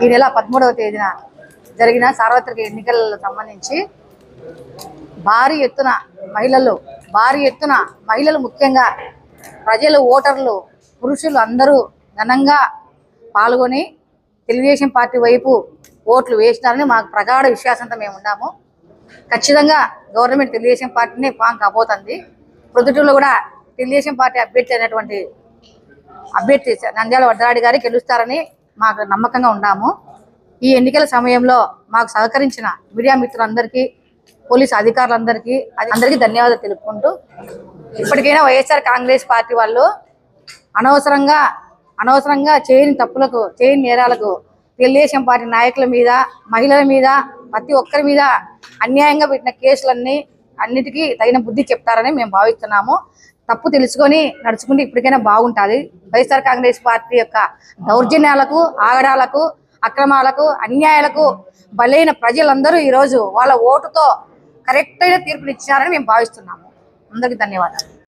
ఈ నెల 13వ తేదీన జరిగిన సార్వత్రిక ఎన్నికలకు సంబంధించి భారీ ఎత్తున మహిళలు ముఖ్యంగా ప్రజలు, ఓటర్లు, పురుషులు అందరూ ఘనంగా పాల్గొని తెలుగుదేశం పార్టీ వైపు ఓట్లు వేసినారని మాకు ప్రగాఢ విశ్వాసంతో మేము ఉన్నాము. ఖచ్చితంగా గవర్నమెంట్ తెలుగుదేశం పార్టీని ఫామ్ కాబోతుంది. ప్రొద్దుటూరులో కూడా తెలుగుదేశం పార్టీ అభ్యర్థి నంద్యాల వడ్డరాడి గారి గెలుస్తారని మాకు నమ్మకంగా ఉన్నాము. ఈ ఎన్నికల సమయంలో మాకు సహకరించిన మీడియా మిత్రులందరికీ, పోలీసు అధికారులందరికీ ధన్యవాదాలు తెలుపుకుంటూ, ఇప్పటికైనా వైఎస్ఆర్ కాంగ్రెస్ పార్టీ వాళ్ళు అనవసరంగా చేయని నేరాలకు తెలుగుదేశం పార్టీ నాయకుల మీద, మహిళల మీద, ప్రతి ఒక్కరి మీద అన్యాయంగా పెట్టిన కేసులన్నిటికీ తగిన బుద్ధి చెప్తారని మేము భావిస్తున్నాము. తప్పు తెలుసుకొని నడుచుకుంటే ఇప్పటికైనా బాగుంటుంది. వైఎస్ఆర్ కాంగ్రెస్ పార్టీ యొక్క దౌర్జన్యాలకు, ఆగడాలకు, అక్రమాలకు, అన్యాయాలకు బలైన ప్రజలందరూ ఈరోజు వాళ్ళ ఓటుతో కరెక్ట్ అయిన తీర్పునిచ్చారని మేము భావిస్తున్నాము. అందరికీ ధన్యవాదాలు.